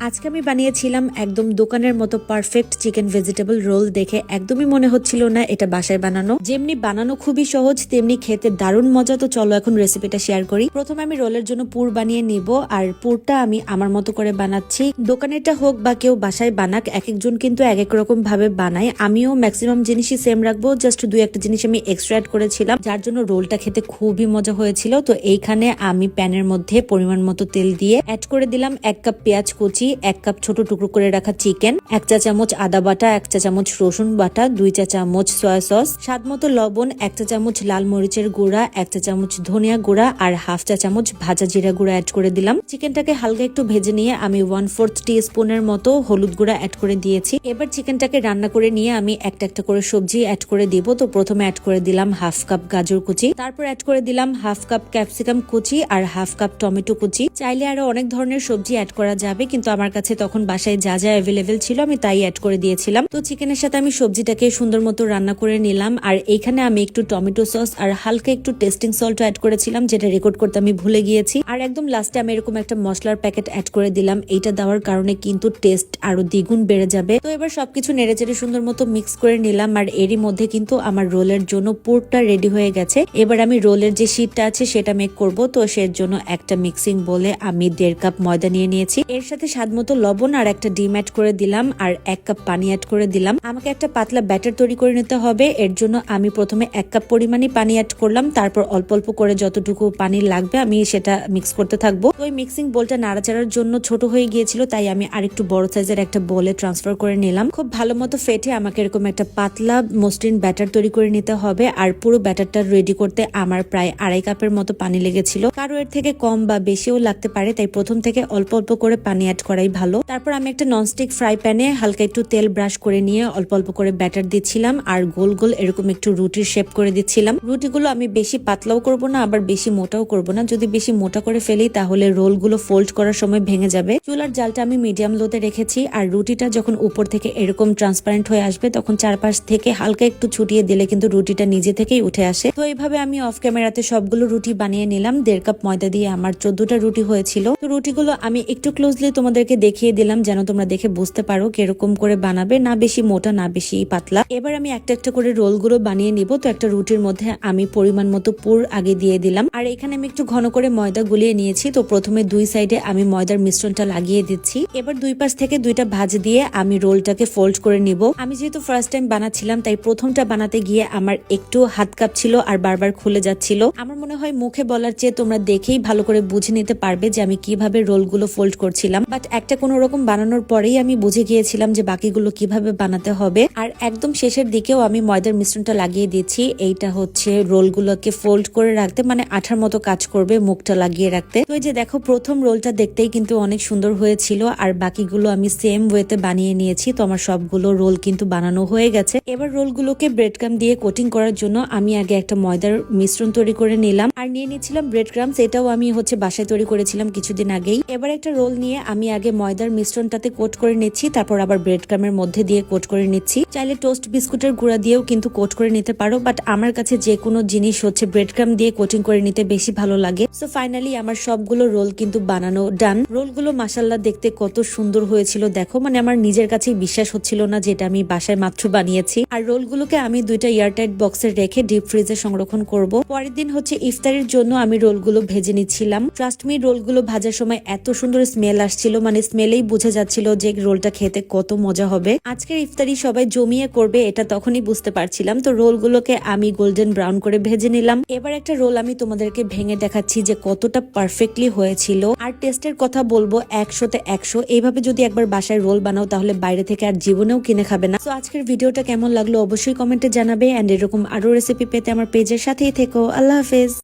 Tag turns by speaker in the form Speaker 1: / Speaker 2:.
Speaker 1: আজকে আমি বানিয়েছিলাম একদম দোকানের মতো পারফেক্ট চিকেন ভেজিটেবল রোল। দেখে একদমই মনে হচ্ছিল না এটা বাসায় বানানো। যেমনি বানানো খুবই সহজ, তেমনি খেতে দারুণ মজা। তো চলো এখন রেসিপিটা শেয়ার করি। প্রথমে আমি রোলের জন্য পুর বানিয়ে নিব, আর পুরটা আমি আমার মতো করে বানাচ্ছি। দোকানেরটা হোক বা কেউ বাসায় বানাক, এক একজন কিন্তু এক এক রকম ভাবে বানায়। আমিও ম্যাক্সিমাম জিনিসই সেম রাখবো, জাস্ট দুই একটা জিনিস আমি এক্সট্রা অ্যাড করেছিলাম, যার জন্য রোলটা খেতে খুবই মজা হয়েছিল। তো এইখানে আমি প্যানের মধ্যে পরিমাণ মতো তেল দিয়ে অ্যাড করে দিলাম 1 কাপ পেঁয়াজ কুচি, 1 কাপ ছোট টুকরো করে রাখা চিকেন, 1 চা চামচ আদা বাটা, 1 চা চামচ রসুন বাটা, 2 চা চামচ সয়া সস, স্বাদ মতো লবণ, 1 চা চামচ লাল মরিচের গুঁড়া, 1 চা চামচ ধনিয়া গুঁড়া আর 1/2 চা চামচ ভাজা জিরা গুঁড়া অ্যাড করে দিলাম। চিকেনটাকে হালকা একটু ভেজে নিয়ে আমি 1/4 টিস্পুনের মতো হলুদ গুঁড়া অ্যাড করে দিয়েছি। এবার চিকেনটাকে রান্না করে নিয়ে আমি একটা একটা করে সবজি অ্যাড করে দিব। তো প্রথমে অ্যাড করে দিলাম 1/2 কাপ গাজর কুচি, তারপর অ্যাড করে দিলাম 1/2 কাপ ক্যাপসিকাম কুচি আর 1/2 কাপ টমেটো কুচি। চাইলে আরো অনেক ধরনের সবজি অ্যাড করা যাবে, কিন্তু আমার কাছে তখন বাসায় যা যা অ্যাভেলেবেল ছিল আমি তাই অ্যাড করে দিয়েছিলাম। তো চিকেনের সাথে আমি সবজিটাকে সুন্দর মতো রান্না করে নিলাম। আর এইখানে আমি একটু টমেটো সস আর হালকা একটু টেস্টিং সল্ট অ্যাড করেছিলাম, যেটা রেকর্ড করতে আমি ভুলে গিয়েছি। আর একদম লাস্টে আমি এরকম একটা মশলার প্যাকেট অ্যাড করে দিলাম। এইটা দেওয়ার কারণে কিন্তু টেস্ট আরো দ্বিগুণ বেড়ে যাবে। তো এবার সবকিছু নেড়েচেড়ে সুন্দর মতো মিক্স করে নিলাম, আর এরই মধ্যে কিন্তু আমার রোলের জন্য পুরটা রেডি হয়ে গেছে। এবার আমি রোলের যে শীটটা আছে সেটা মেক করব। তো সের জন্য একটা মিক্সিং বলে আমি 1.5 কাপ ময়দা নিয়ে নিয়েছি। এর সাথে স্বাদ মতো লবণ আর একটা ডিম অ্যাড করে দিলাম, আর 1 কাপ পানি অ্যাড করে দিলাম। আমাকে একটা পাতলা ব্যাটার তৈরি করে নিতে হবে। এর জন্য আমি প্রথমে 1 কাপ পরিমাণে পানি অ্যাড করলাম, তারপর অল্প অল্প করে যতটুকু পানি লাগবে আমি সেটা মিক্স করতে থাকবো। তো ওই মিক্সিং বোলটা নাড়াচাড়ার জন্য ছোট হয়ে গিয়েছিল, তাই আমি আরেকটু বড় সাইজের একটা বোলে ট্রান্সফার করে নিলাম। খুব ভালো মতো ফেটে আমাকে এরকম একটা পাতলা মসৃণ ব্যাটার তৈরি করে নিতে হবে। আর পুরো ব্যাটারটা রেডি করতে আমার প্রায় 2.5 কাপের মতো পানি লেগেছিল। কারো এর থেকে কম বা বেশিও লাগতে পারে, তাই প্রথম থেকে অল্প অল্প করে পানি অ্যাড করাই ভালো। তারপর আমি একটা ননস্টিক ফ্রাই প্যানে হালকা একটু তেল ব্রাশ করে নিয়ে অল্প অল্প করে ব্যাটার দিচ্ছিলাম, আর গোল গোল এরকম একটু রুটির শেপ করে দিচ্ছিলাম। রুটিগুলো আমি বেশি পাতলাও করব না, আবার বেশি মোটাও করব না। যদি বেশি মোটা করে ফেলি তাহলে রোলগুলো ফোল্ড করার সময় ভেঙে যাবে। চুলার জালটা আমি মিডিয়াম লোতে রেখেছি, আর রুটিটা যখন উপর থেকে এরকম ট্রান্সপারেন্ট হয়ে আসবে তখন চারপাশ থেকে হালকা একটু ছুটিয়ে দিলে কিন্তু রুটিটা নিজে থেকেই উঠে আসে। তো এইভাবে আমি অফ ক্যামেরাতে সবগুলো রুটি বানিয়ে নিলাম। 1.5 কাপ ময়দা দিয়ে আমার 14টা রুটি হয়েছিল। তো রুটিগুলো আমি একটু ক্লোজলি তোমাদেরকে দেখিয়ে দিলাম, যেন তোমরা দেখে বুঝতে পারো কিরকম করে বানাবে, না বেশি মোটা না বেশি পাতলা। এবার আমি একটা একটা করে রোলগুলো বানিয়ে নিব। তো একটা রুটির মধ্যে আমি পরিমাণ মতো পুর আগে দিয়ে দিলাম, আর এখানে আমি একটু ঘন করে ময়দা গুলিয়ে নিয়েছি। তো প্রথমে দুই সাইডে আমি ময়দার মিশ্রণটা লাগিয়ে দিচ্ছি। এবার দুই পাশ থেকে দুইটা ভাঁজ দিয়ে আমি রোলটাকে ফোল্ড করে নিব। আমি যেহেতু ফার্স্ট টাইম বানাচ্ছিলাম, তাই প্রথমটা বানাতে গিয়ে আমার একটু হাত কাঁপছিল আর বারবার খুলে যাচ্ছিল। আমার মনে হয় মুখে বলার চেয়ে তোমরা দেখেই ভালো করে বুঝে নিতে পারবে যে আমি কিভাবে রোলগুলো ফোল্ড করছিলাম। বাট একটা কোনো রকম বানানোর পরেই আমি বুঝে গিয়েছিলাম যে বাকিগুলো কিভাবে বানাতে হবে। আর একদম শেষের দিকেও আমি ময়দার মিশ্রণটা লাগিয়ে দিচ্ছি। এইটা হচ্ছে রোলগুলোকে ফোল্ড করে রাখতে, মানে আঠার মতো কাজ করবে মুখটা লাগিয়ে রাখতে। তো এই যে দেখো, প্রথম রোলটা দেখতেই কিন্তু অনেক সুন্দর হয়েছিল, আর বাকিগুলো আমি সেম ওয়েতে বানিয়ে নিয়েছি। তো আমার সবগুলো রোল কিন্তু বানানো হয়ে গেছে। এবার রোলগুলোকে ব্রেড ক্রাম দিয়ে কোটিং করার জন্য আমি আগে একটা ময়দার মিশ্রণ তৈরি করে নিলাম, আর নিয়ে নিচ্ছিলাম ব্রেড ক্রামস। এটাও আমি বাসায় তৈরি করেছিলাম কিছুদিন আগেই। এবার একটা রোল নিয়ে আমি আগে ময়দার মিশ্রণটাতে কোট করে নিচ্ছি, তারপর আবার ব্রেড ক্রামের মধ্যে দিয়ে কোট করে নিচ্ছি। চাইলে টোস্ট বিস্কুটের গুঁড়া দিয়েও কিন্তু কোট করে নিতে পারো, বাট আমার কাছে যে কোনো জিনিস ব্রেড ক্রাম দিয়ে কোটিং করে নিতে বেশি ভালো লাগে। সো ফাইনালি আমার সবগুলো রোল কিন্তু বানানো ডান। রোলগুলো মাশাআল্লাহ দেখতে কত সুন্দর হয়েছিল দেখো, মানে আমার নিজের কাছেই বিশ্বাস হচ্ছিল না যে এটা আমি বাসায় মাত্র বানিয়েছি। আর রোলগুলোকে আমি 2টা এয়ারটাইট বক্সে রেখে ডিপ ফ্রিজে সংরক্ষণ করব। পরের দিন ইফতারের জন্য আমি রোলগুলো ভেজে নিচ্ছিলাম। ট্রাস্ট মি, রোলগুলো ভাজার সময় এত সুন্দর স্মেল আসছিল, মানে স্মেলেই বোঝা যাচ্ছিল যে রোলটা খেতে কত মজা হবে। আজকের ইফতারি সবাই জমিয়ে করবে, এটা তখনই বুঝতে পারছিলাম। তো রোলগুলোকে আমি গোল্ডেন ব্রাউন করে ভেজে নিলাম। এবার একটা রোল আমি তোমাদেরকে ভেঙে দেখাচ্ছি যে কতটা পারফেক্টলি হয়েছিল। আর টেস্টের কথা বলবো 100তে 100। এইভাবে যদি একবার বাসায় রোল বানাও তাহলে বাইরে থেকে আর জীবনেও কিনে খাবে না। তো আজকের ভিডিওটা কেমন লাগলো অবশ্যই কমেন্টে জানাবে, এন্ড এরকম আরো রেসিপি পেতে আমার পেজের সাথেই থেকো। আল্লাহ হাফেজ।